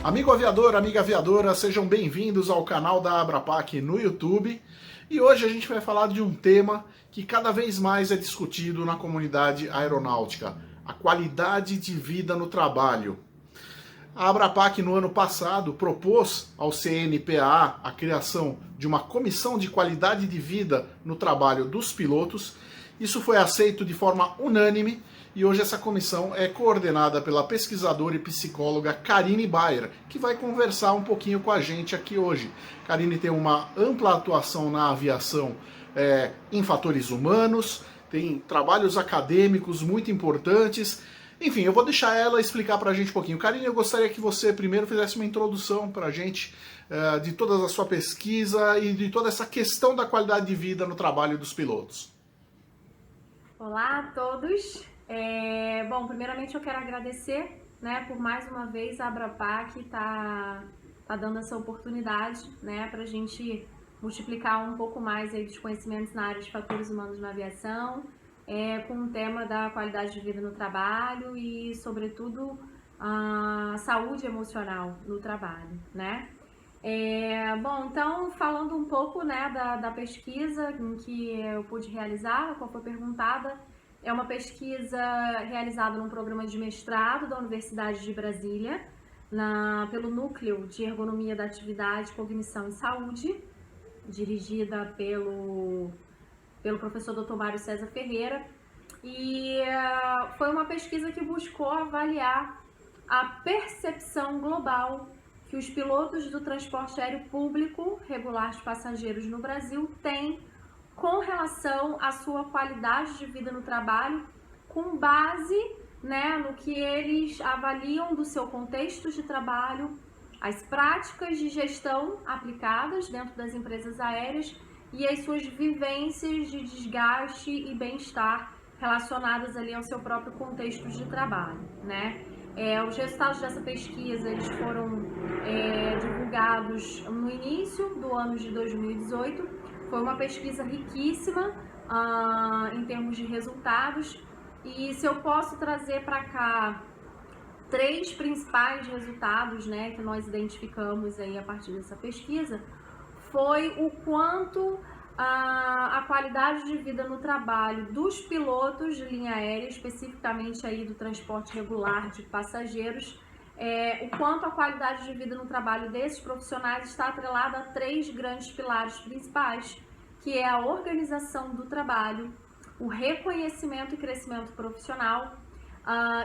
Amigo aviador, amiga aviadora, sejam bem-vindos ao canal da Abrapac no YouTube. E hoje a gente vai falar de um tema que cada vez mais é discutido na comunidade aeronáutica: a qualidade de vida no trabalho. A Abrapac, no ano passado, propôs ao CNPA a criação de uma comissão de qualidade de vida no trabalho dos pilotos. Isso foi aceito de forma unânime e hoje essa comissão é coordenada pela pesquisadora e psicóloga Karine Bayer, que vai conversar um pouquinho com a gente aqui hoje. Karine tem uma ampla atuação na aviação em fatores humanos, tem trabalhos acadêmicos muito importantes. Enfim, eu vou deixar ela explicar para a gente um pouquinho. Karine, eu gostaria que você primeiro fizesse uma introdução para a gente de toda a sua pesquisa e de toda essa questão da qualidade de vida no trabalho dos pilotos. Olá a todos. Bom, primeiramente eu quero agradecer, por mais uma vez a Abrapac tá dando essa oportunidade, para a gente multiplicar um pouco mais aí dos conhecimentos na área de fatores humanos na aviação, com o tema da qualidade de vida no trabalho e, sobretudo, a saúde emocional no trabalho, Bom, então, falando um pouco da pesquisa em que eu pude realizar, qual foi perguntada, é uma pesquisa realizada num programa de mestrado da Universidade de Brasília, pelo Núcleo de Ergonomia da Atividade, Cognição e Saúde, dirigida pelo professor Dr. Mário César Ferreira, e foi uma pesquisa que buscou avaliar a percepção global que os pilotos do transporte aéreo público regular de passageiros no Brasil têm com relação à sua qualidade de vida no trabalho, com base no que eles avaliam do seu contexto de trabalho, as práticas de gestão aplicadas dentro das empresas aéreas e as suas vivências de desgaste e bem-estar relacionadas ali ao seu próprio contexto de trabalho, Os resultados dessa pesquisa eles foram divulgados no início do ano de 2018. Foi uma pesquisa riquíssima em termos de resultados, e se eu posso trazer para cá três principais resultados que nós identificamos aí a partir dessa pesquisa, foi o quanto a qualidade de vida no trabalho dos pilotos de linha aérea, especificamente aí do transporte regular de passageiros, o quanto a qualidade de vida no trabalho desses profissionais está atrelada a três grandes pilares principais, que é a organização do trabalho, o reconhecimento e crescimento profissional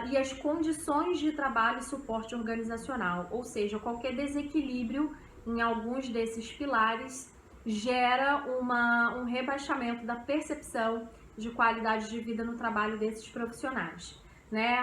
e as condições de trabalho e suporte organizacional, ou seja, qualquer desequilíbrio em alguns desses pilares gera um rebaixamento da percepção de qualidade de vida no trabalho desses profissionais,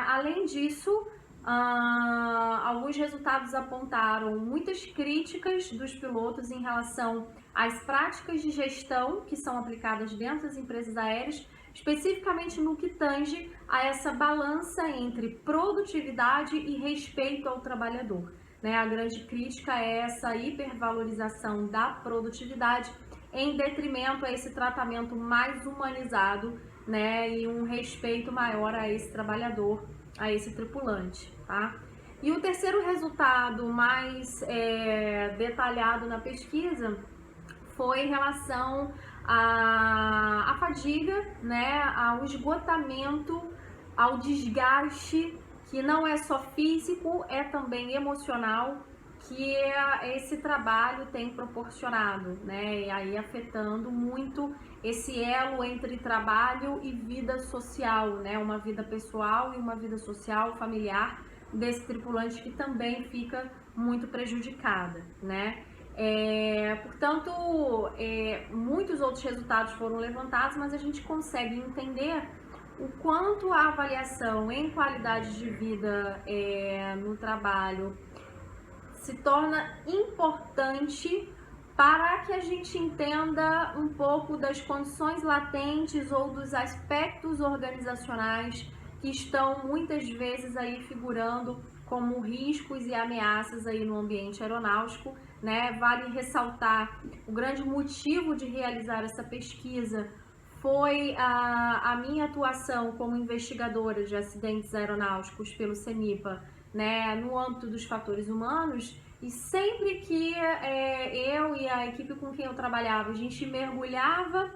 Além disso, alguns resultados apontaram muitas críticas dos pilotos em relação às práticas de gestão que são aplicadas dentro das empresas aéreas, especificamente no que tange a essa balança entre produtividade e respeito ao trabalhador. A grande crítica é essa hipervalorização da produtividade em detrimento a esse tratamento mais humanizado, e um respeito maior a esse trabalhador, a esse tripulante, E o terceiro resultado mais detalhado na pesquisa foi em relação à fadiga, ao esgotamento, ao desgaste, que não é só físico, é também emocional, que esse trabalho tem proporcionado, E aí afetando muito esse elo entre trabalho e vida social, Uma vida pessoal e uma vida social, familiar desse tripulante, que também fica muito prejudicada, Portanto, muitos outros resultados foram levantados, mas a gente consegue entender o quanto a avaliação em qualidade de vida no trabalho se torna importante para que a gente entenda um pouco das condições latentes ou dos aspectos organizacionais que estão muitas vezes aí figurando como riscos e ameaças aí no ambiente aeronáutico, Vale ressaltar o grande motivo de realizar essa pesquisa foi a minha atuação como investigadora de acidentes aeronáuticos pelo CENIPA né, no âmbito dos fatores humanos, e sempre que eu e a equipe com quem eu trabalhava, a gente mergulhava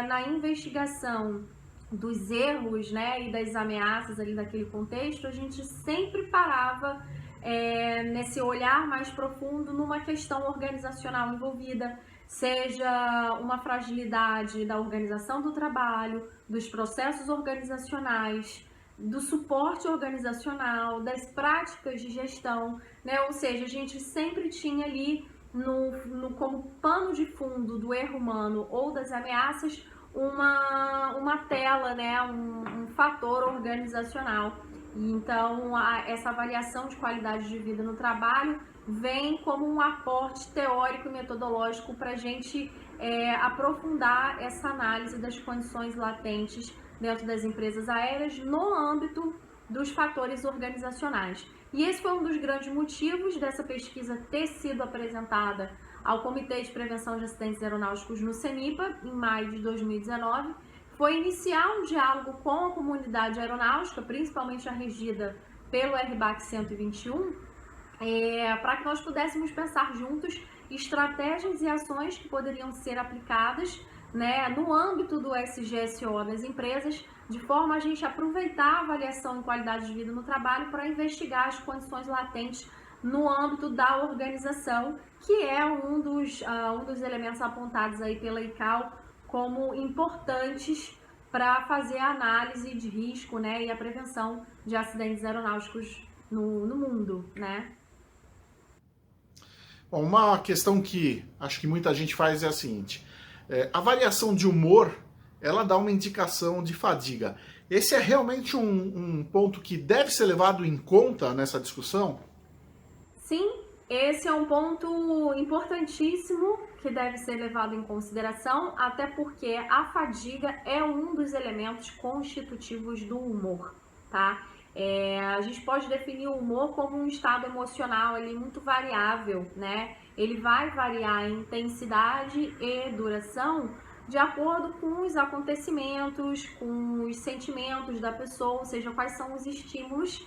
na investigação dos erros, né, e das ameaças ali daquele contexto, a gente sempre parava nesse olhar mais profundo numa questão organizacional envolvida, seja uma fragilidade da organização do trabalho, dos processos organizacionais, do suporte organizacional, das práticas de gestão, né? Ou seja, a gente sempre tinha ali como pano de fundo do erro humano ou das ameaças uma tela, né? Um fator organizacional. E então essa avaliação de qualidade de vida no trabalho vem como um aporte teórico e metodológico para a gente aprofundar essa análise das condições latentes dentro das empresas aéreas no âmbito dos fatores organizacionais. E esse foi um dos grandes motivos dessa pesquisa ter sido apresentada ao Comitê de Prevenção de Acidentes Aeronáuticos no CENIPA, em maio de 2019, foi iniciar um diálogo com a comunidade aeronáutica, principalmente a regida pelo RBAC 121, para que nós pudéssemos pensar juntos estratégias e ações que poderiam ser aplicadas, né, no âmbito do SGSO das empresas, de forma a gente aproveitar a avaliação em qualidade de vida no trabalho para investigar as condições latentes no âmbito da organização, que é um dos elementos apontados aí pela ICAO como importantes para fazer a análise de risco, né, e a prevenção de acidentes aeronáuticos no mundo, né? Bom, uma questão que acho que muita gente faz é a seguinte: a variação de humor, ela dá uma indicação de fadiga. Esse é realmente um ponto que deve ser levado em conta nessa discussão? Sim, esse é um ponto importantíssimo que deve ser levado em consideração, até porque a fadiga é um dos elementos constitutivos do humor, tá? A gente pode definir o humor como um estado emocional ali muito variável, né? Ele vai variar em intensidade e duração de acordo com os acontecimentos, com os sentimentos da pessoa, ou seja, quais são os estímulos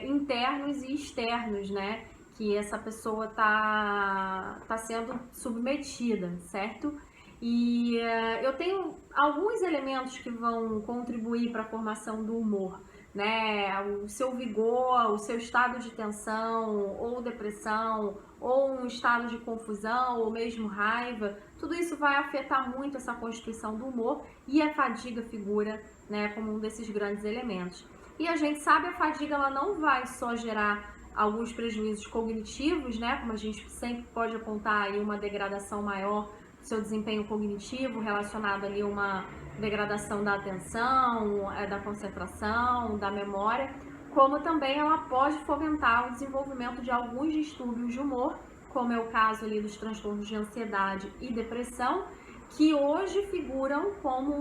internos e externos, né? Que essa pessoa tá sendo submetida, certo? E eu tenho alguns elementos que vão contribuir para a formação do humor, né? O seu vigor, o seu estado de tensão ou depressão, ou um estado de confusão, ou mesmo raiva, tudo isso vai afetar muito essa constituição do humor, e a fadiga figura, né, como um desses grandes elementos. E a gente sabe, a fadiga ela não vai só gerar alguns prejuízos cognitivos, né, como a gente sempre pode apontar aí uma degradação maior do seu desempenho cognitivo, relacionado ali a uma degradação da atenção, da concentração, da memória, como também ela pode fomentar o desenvolvimento de alguns distúrbios de humor, como é o caso ali dos transtornos de ansiedade e depressão, que hoje figuram como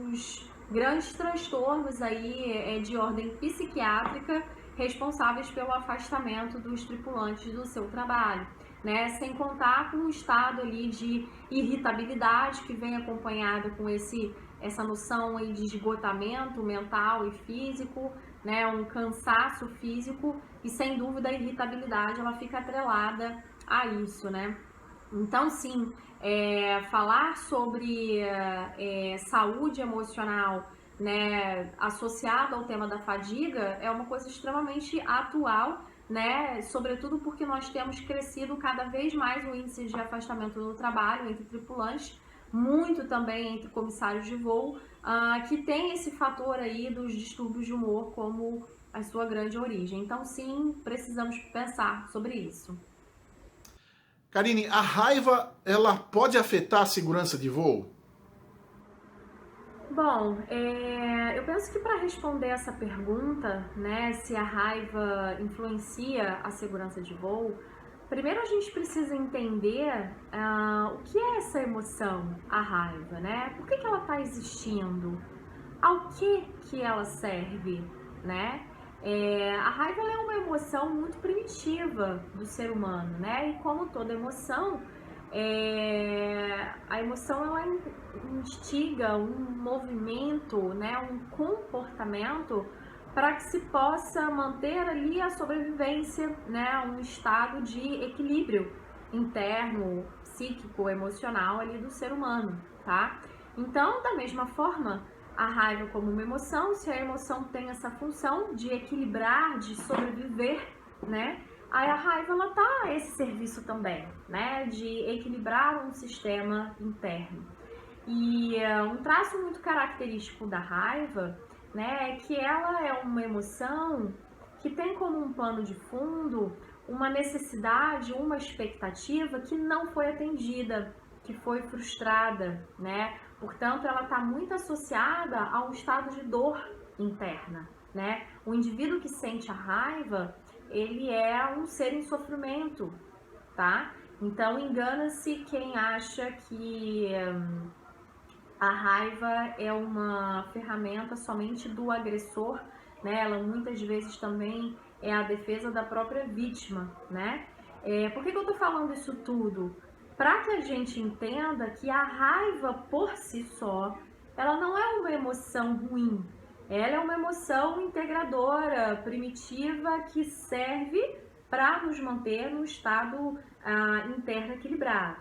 os grandes transtornos aí de ordem psiquiátrica responsáveis pelo afastamento dos tripulantes do seu trabalho, né? Sem contar com o estado ali de irritabilidade que vem acompanhado com essa noção aí de esgotamento mental e físico, né? Um cansaço físico, e sem dúvida a irritabilidade ela fica atrelada a isso, né? Então, sim, falar sobre saúde emocional, né, associada ao tema da fadiga é uma coisa extremamente atual, né, sobretudo porque nós temos crescido cada vez mais o índice de afastamento do trabalho entre tripulantes, muito também entre comissários de voo, que tem esse fator aí dos distúrbios de humor como a sua grande origem. Então, sim, precisamos pensar sobre isso. Karine, a raiva, ela pode afetar a segurança de voo? Bom, eu penso que para responder essa pergunta, né, se a raiva influencia a segurança de voo, primeiro a gente precisa entender o que é essa emoção, a raiva, né? Por que ela está existindo? Ao que ela serve, né? A raiva é uma emoção muito primitiva do ser humano, né? E como toda emoção, a emoção ela instiga um movimento, né? Um comportamento para que se possa manter ali a sobrevivência, né, um estado de equilíbrio interno, psíquico, emocional ali do ser humano, tá? Então, da mesma forma, a raiva como uma emoção, se a emoção tem essa função de equilibrar, de sobreviver, né? Aí a raiva, ela tá a esse serviço também, né? De equilibrar um sistema interno. E um traço muito característico da raiva, né, é que ela é uma emoção que tem como um pano de fundo uma necessidade, uma expectativa que não foi atendida, que foi frustrada, né? Portanto, ela está muito associada a um estado de dor interna, né? O indivíduo que sente a raiva, ele é um ser em sofrimento, tá? Então, engana-se quem acha que a raiva é uma ferramenta somente do agressor, né? Ela muitas vezes também é a defesa da própria vítima, né? Por que eu tô falando isso tudo? Para que a gente entenda que a raiva por si só, ela não é uma emoção ruim. Ela é uma emoção integradora, primitiva, que serve para nos manter no estado interno equilibrado.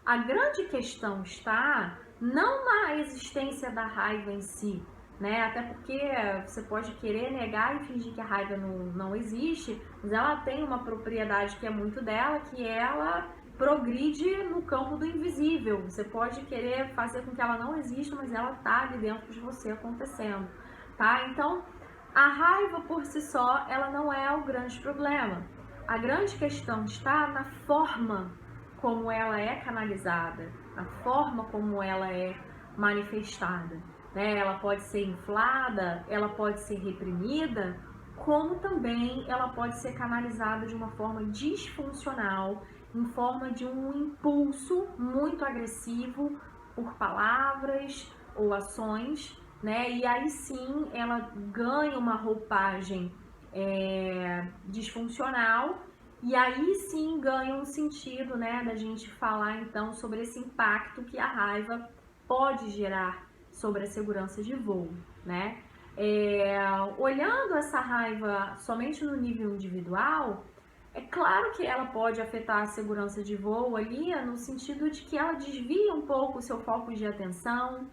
A grande questão está não na existência da raiva em si, né? Até porque você pode querer negar e fingir que a raiva não existe, mas ela tem uma propriedade que é muito dela, que ela progride no campo do invisível. Você pode querer fazer com que ela não exista, mas ela está ali dentro de você acontecendo, tá? Então, a raiva por si só, ela não é o grande problema. A grande questão está na forma como ela é canalizada, a forma como ela é manifestada, né? Ela pode ser inflada, ela pode ser reprimida, como também ela pode ser canalizada de uma forma disfuncional, em forma de um impulso muito agressivo por palavras ou ações, né? E aí sim ela ganha uma roupagem disfuncional. E aí sim ganha um sentido, né, da gente falar então sobre esse impacto que a raiva pode gerar sobre a segurança de voo, né? Olhando essa raiva somente no nível individual, é claro que ela pode afetar a segurança de voo ali, no sentido de que ela desvia um pouco o seu foco de atenção,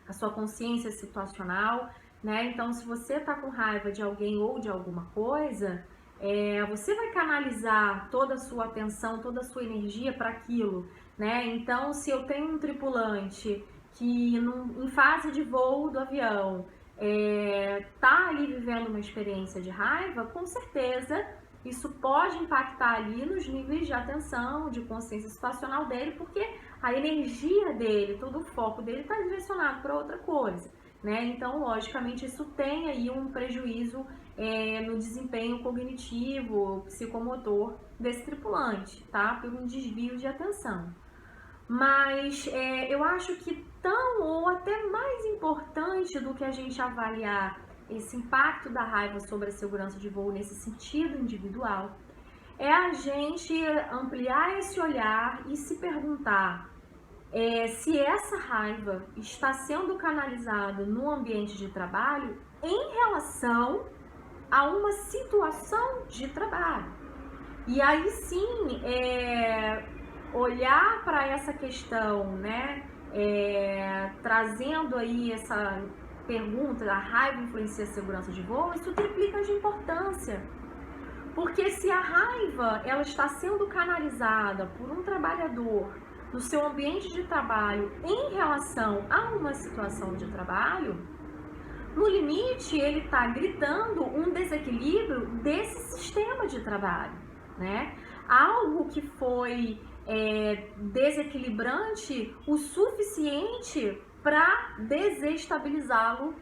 a sua consciência situacional, né? Então, se você está com raiva de alguém ou de alguma coisa, você vai canalizar toda a sua atenção, toda a sua energia para aquilo, né? Então, se eu tenho um tripulante que em fase de voo do avião tá ali vivendo uma experiência de raiva, com certeza isso pode impactar ali nos níveis de atenção, de consciência situacional dele, porque a energia dele, todo o foco dele está direcionado para outra coisa, né? Então, logicamente, isso tem aí um prejuízo no desempenho cognitivo, psicomotor desse tripulante, tá? Por um desvio de atenção. Mas eu acho que tão ou até mais importante do que a gente avaliar esse impacto da raiva sobre a segurança de voo nesse sentido individual, é a gente ampliar esse olhar e se perguntar se essa raiva está sendo canalizada no ambiente de trabalho em relação a uma situação de trabalho. E aí sim, olhar para essa questão, né, trazendo aí essa pergunta, a raiva influencia a segurança de voo, isso triplica de importância. Porque se a raiva ela está sendo canalizada por um trabalhador no seu ambiente de trabalho em relação a uma situação de trabalho, no limite ele está gritando um desequilíbrio desse sistema de trabalho, né? Algo que foi desequilibrante o suficiente para desestabilizá-lo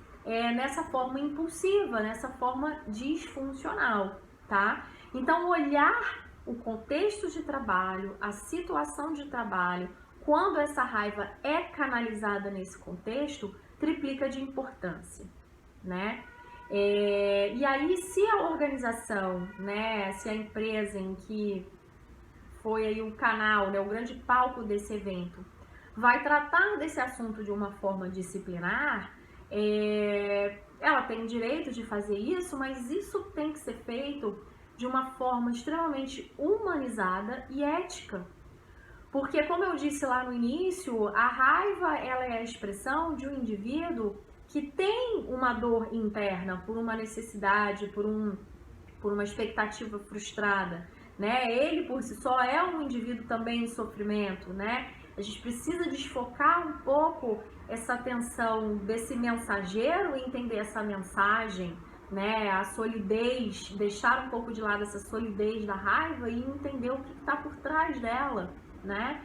nessa forma impulsiva, nessa forma disfuncional, tá? Então, olhar o contexto de trabalho, a situação de trabalho, quando essa raiva é canalizada nesse contexto, triplica de importância, né? E aí, se a organização, né, se a empresa em que foi aí o canal, né, o grande palco desse evento, vai tratar desse assunto de uma forma disciplinar, ela tem direito de fazer isso, mas isso tem que ser feito de uma forma extremamente humanizada e ética. Porque, como eu disse lá no início, a raiva ela é a expressão de um indivíduo que tem uma dor interna por uma necessidade, por uma expectativa frustrada, né? Ele por si só é um indivíduo também em sofrimento, né? A gente precisa desfocar um pouco essa atenção desse mensageiro e entender essa mensagem, né? A solidez, deixar um pouco de lado essa solidez da raiva e entender o que está por trás dela, né?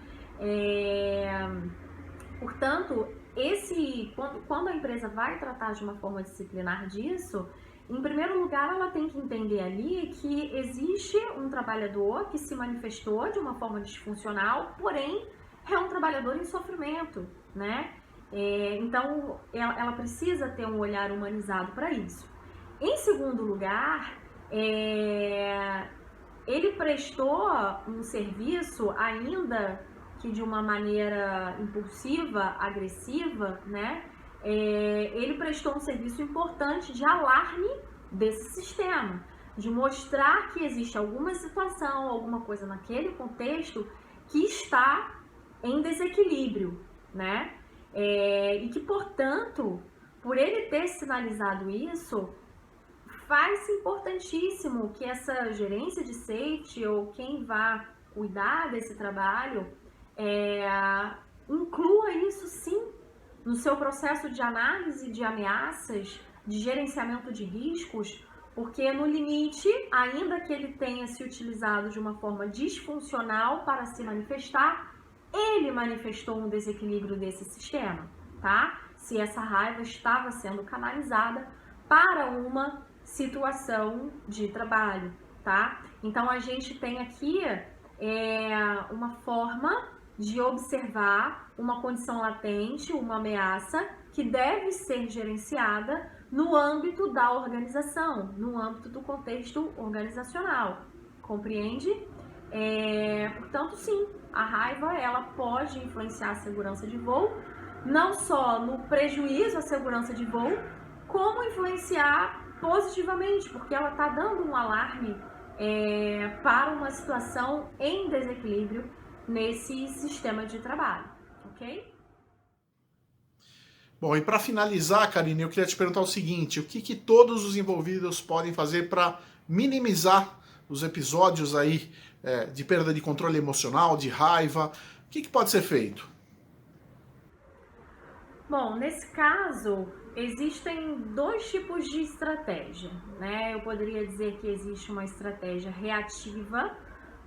Portanto, quando a empresa vai tratar de uma forma disciplinar disso, em primeiro lugar, ela tem que entender ali que existe um trabalhador que se manifestou de uma forma disfuncional, porém é um trabalhador em sofrimento, né? Então, ela precisa ter um olhar humanizado para isso. Em segundo lugar, ele prestou um serviço, ainda que de uma maneira impulsiva, agressiva, né? Ele prestou um serviço importante de alarme desse sistema, de mostrar que existe alguma situação, alguma coisa naquele contexto que está em desequilíbrio, né? E que, portanto, por ele ter sinalizado isso, faz-se importantíssimo que essa gerência de safety ou quem vá cuidar desse trabalho inclua isso sim no seu processo de análise de ameaças, de gerenciamento de riscos, porque no limite, ainda que ele tenha se utilizado de uma forma disfuncional para se manifestar, ele manifestou um desequilíbrio desse sistema, tá? Se essa raiva estava sendo canalizada para uma situação de trabalho, tá? Então a gente tem aqui uma forma de observar uma condição latente, uma ameaça que deve ser gerenciada no âmbito da organização, no âmbito do contexto organizacional, compreende? Portanto, sim, a raiva ela pode influenciar a segurança de voo, não só no prejuízo à segurança de voo, como influenciar positivamente, porque ela está dando um alarme para uma situação em desequilíbrio nesse sistema de trabalho, ok? Bom, e para finalizar, Karine, eu queria te perguntar o seguinte: o que todos os envolvidos podem fazer para minimizar os episódios aí de perda de controle emocional, de raiva? O que pode ser feito? Bom, nesse caso, existem dois tipos de estratégia, né? Eu poderia dizer que existe uma estratégia reativa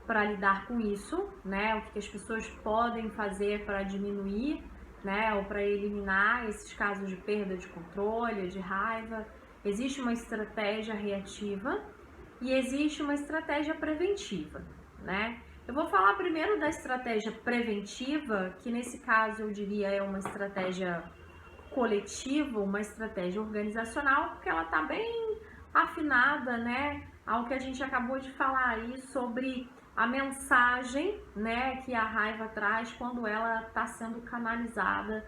para lidar com isso, né? O que as pessoas podem fazer para diminuir, né? Ou para eliminar esses casos de perda de controle, de raiva. Existe uma estratégia reativa e existe uma estratégia preventiva, né? Eu vou falar primeiro da estratégia preventiva, que nesse caso eu diria é uma estratégia coletiva, uma estratégia organizacional, porque ela está bem afinada, né, ao que a gente acabou de falar aí sobre a mensagem, né, que a raiva traz quando ela está sendo canalizada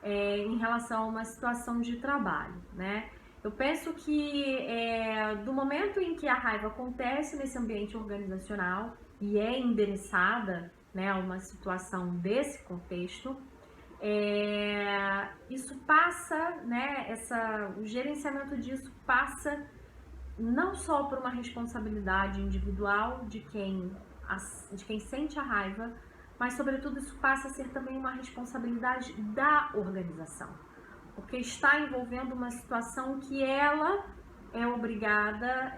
em relação a uma situação de trabalho, né? Eu penso que do momento em que a raiva acontece nesse ambiente organizacional e é endereçada, né, a uma situação desse contexto, isso passa, né, o gerenciamento disso passa não só por uma responsabilidade individual de quem sente a raiva, mas sobretudo isso passa a ser também uma responsabilidade da organização, porque está envolvendo uma situação que ela é obrigada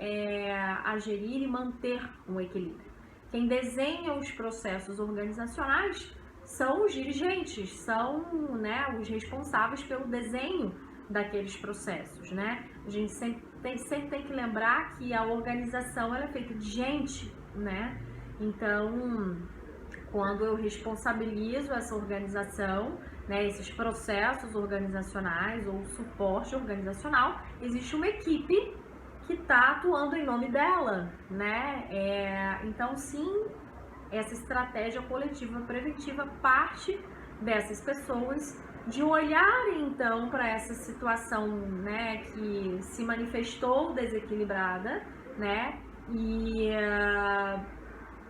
a gerir e manter um equilíbrio. Quem desenha os processos organizacionais são os dirigentes, são, né, os responsáveis pelo desenho daqueles processos, né? A gente sempre tem que lembrar que a organização ela é feita de gente, né? Então, quando eu responsabilizo essa organização, né, esses processos organizacionais ou suporte organizacional, existe uma equipe que está atuando em nome dela, né? Então, sim, essa estratégia coletiva preventiva parte dessas pessoas de olharem então para essa situação, né, que se manifestou desequilibrada, né, e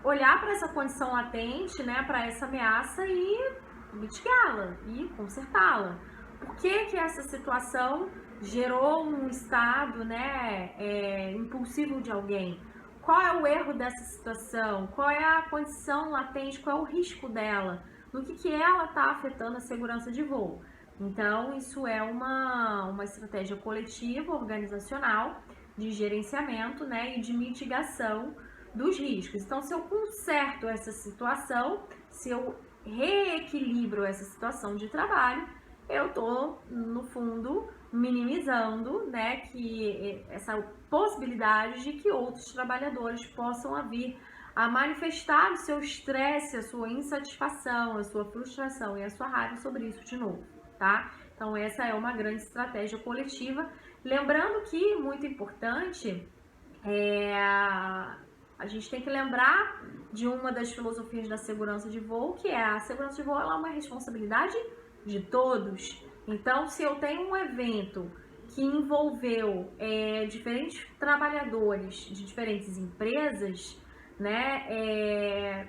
olhar para essa condição latente, né, para essa ameaça e mitigá-la e consertá-la. Por que que essa situação gerou um estado, né, impulsivo de alguém? Qual é o erro dessa situação? Qual é a condição latente? Qual é o risco dela? No que ela está afetando a segurança de voo? Então, isso é uma estratégia coletiva, organizacional, de gerenciamento, né, e de mitigação dos riscos. Então, se eu conserto essa situação, se eu reequilibro essa situação de trabalho, eu estou, no fundo, minimizando, né, que essa possibilidade de que outros trabalhadores possam vir a manifestar o seu estresse, a sua insatisfação, a sua frustração e a sua raiva sobre isso de novo, tá? Então, essa é uma grande estratégia coletiva. Lembrando que, muito importante, a gente tem que lembrar de uma das filosofias da segurança de voo, que é a segurança de voo ela é uma responsabilidade de todos. Então, se eu tenho um evento que envolveu diferentes trabalhadores de diferentes empresas, né,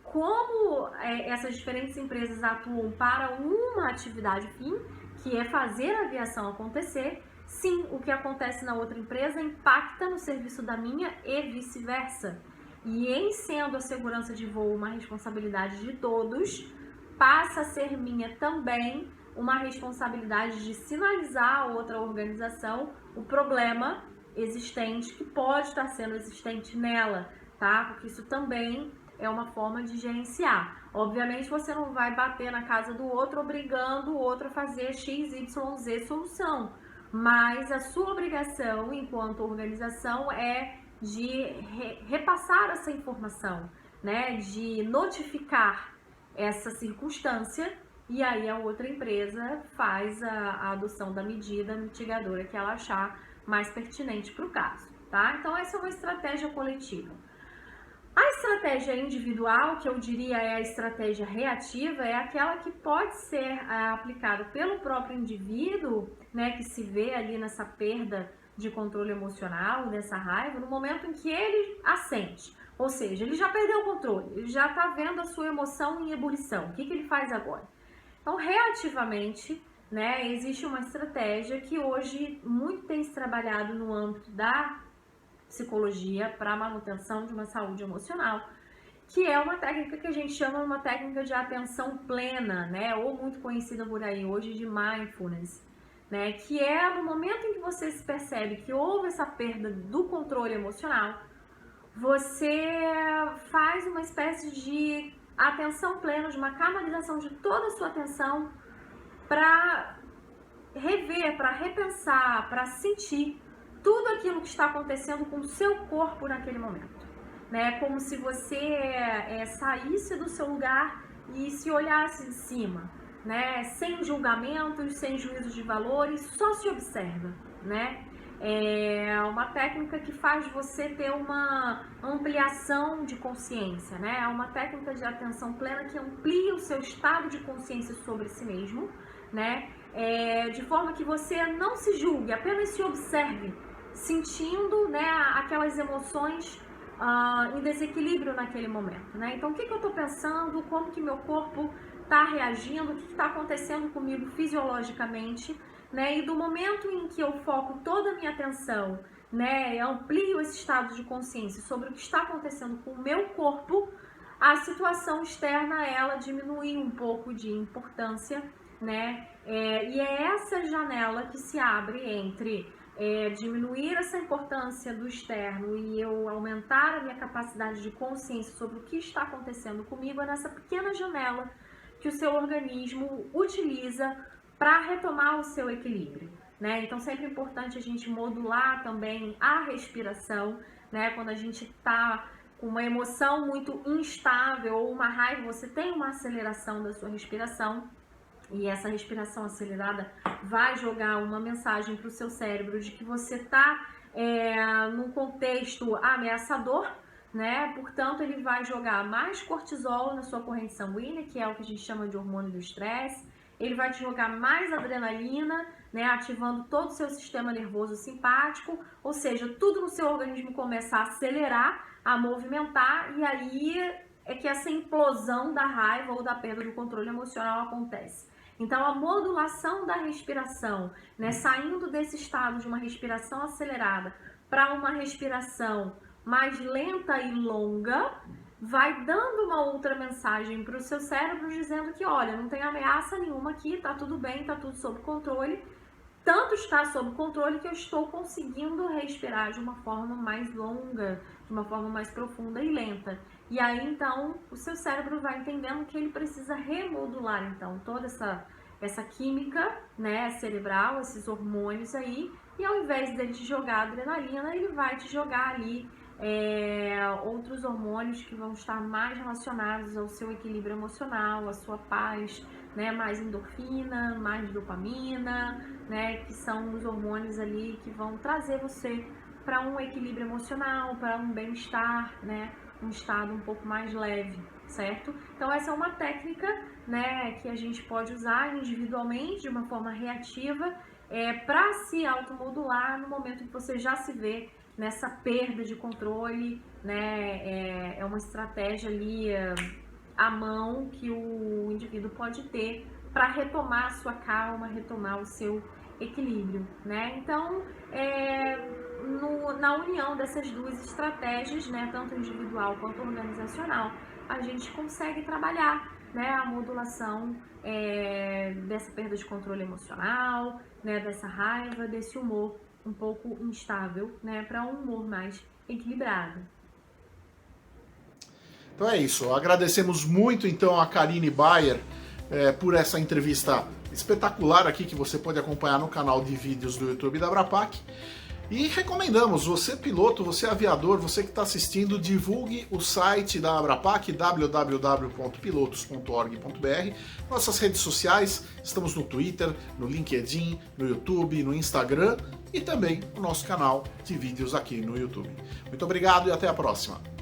como essas diferentes empresas atuam para uma atividade fim, que é fazer a aviação acontecer, sim, o que acontece na outra empresa impacta no serviço da minha e vice-versa. E em sendo a segurança de voo uma responsabilidade de todos, passa a ser minha também uma responsabilidade de sinalizar a outra organização o problema existente que pode estar sendo existente nela, tá? Porque isso também é uma forma de gerenciar. Obviamente você não vai bater na casa do outro obrigando o outro a fazer X, Y, Z solução, mas a sua obrigação enquanto organização é de repassar essa informação, né? De notificar essa circunstância e aí a outra empresa faz a adoção da medida mitigadora que ela achar mais pertinente para o caso, tá? Então essa é uma estratégia coletiva. A estratégia individual, que eu diria é a estratégia reativa, é aquela que pode ser aplicada pelo próprio indivíduo, né, que se vê ali nessa perda de controle emocional, nessa raiva, no momento em que ele a sente. Ou seja, ele já perdeu o controle, ele já está vendo a sua emoção em ebulição. O que ele faz agora? Então, reativamente, né, existe uma estratégia que hoje muito tem se trabalhado no âmbito da psicologia para a manutenção de uma saúde emocional, que é uma técnica que a gente chama uma técnica de atenção plena, né, ou muito conhecida por aí hoje de mindfulness, né, que é no momento em que você se percebe que houve essa perda do controle emocional, você faz uma espécie de atenção plena, de uma canalização de toda a sua atenção para rever, para repensar, para sentir tudo aquilo que está acontecendo com o seu corpo naquele momento, né? Como se você saísse do seu lugar e se olhasse de cima, né? Sem julgamentos, sem juízo de valores, só se observa, né? É uma técnica que faz você ter uma ampliação de consciência, né? É uma técnica de atenção plena que amplia o seu estado de consciência sobre si mesmo, né? De forma que você não se julgue, apenas se observe, sentindo, né, aquelas emoções em desequilíbrio naquele momento, né? Então, o que eu estou pensando, como que meu corpo está reagindo, o que está acontecendo comigo fisiologicamente, né? E do momento em que eu foco toda a minha atenção, né, amplio esse estado de consciência sobre o que está acontecendo com o meu corpo, a situação externa, ela diminui um pouco de importância, né? E é essa janela que se abre entre diminuir essa importância do externo e eu aumentar a minha capacidade de consciência sobre o que está acontecendo comigo, é nessa pequena janela que o seu organismo utiliza para retomar o seu equilíbrio, né? Então sempre é importante a gente modular também a respiração, né? Quando a gente está com uma emoção muito instável ou uma raiva, você tem uma aceleração da sua respiração. E essa respiração acelerada vai jogar uma mensagem para o seu cérebro de que você está num contexto ameaçador, né? Portanto, ele vai jogar mais cortisol na sua corrente sanguínea, que é o que a gente chama de hormônio do estresse. Ele vai te jogar mais adrenalina, né? Ativando todo o seu sistema nervoso simpático, ou seja, tudo no seu organismo começa a acelerar, a movimentar, e aí é que essa implosão da raiva ou da perda do controle emocional acontece. Então, a modulação da respiração, né? Saindo desse estado de uma respiração acelerada para uma respiração mais lenta e longa, vai dando uma outra mensagem para o seu cérebro dizendo que, olha, não tem ameaça nenhuma aqui, tá tudo bem, tá tudo sob controle. Tanto está sob controle que eu estou conseguindo respirar de uma forma mais longa, de uma forma mais profunda e lenta. E aí, então, o seu cérebro vai entendendo que ele precisa remodular, então, toda essa química, né, cerebral, esses hormônios aí, e ao invés dele te jogar adrenalina, ele vai te jogar ali outros hormônios que vão estar mais relacionados ao seu equilíbrio emocional, à sua paz, né, mais endorfina, mais dopamina, né, que são os hormônios ali que vão trazer você para um equilíbrio emocional, para um bem-estar, né, um estado um pouco mais leve, certo? Então essa é uma técnica, né, que a gente pode usar individualmente de uma forma reativa para se automodular no momento que você já se vê nessa perda de controle, né? É uma estratégia ali à mão que o indivíduo pode ter para retomar a sua calma, retomar o seu equilíbrio, né? Então, na união dessas duas estratégias, né, tanto individual quanto organizacional, a gente consegue trabalhar, né, a modulação dessa perda de controle emocional, né, dessa raiva, desse humor um pouco instável, né, para um humor mais equilibrado. Então é isso. Agradecemos muito então a Karine Bayer por essa entrevista espetacular aqui que você pode acompanhar no canal de vídeos do YouTube da Abrapac. E recomendamos, você piloto, você aviador, você que está assistindo, divulgue o site da Abrapac, www.pilotos.org.br, nossas redes sociais, estamos no Twitter, no LinkedIn, no YouTube, no Instagram e também o nosso canal de vídeos aqui no YouTube. Muito obrigado e até a próxima!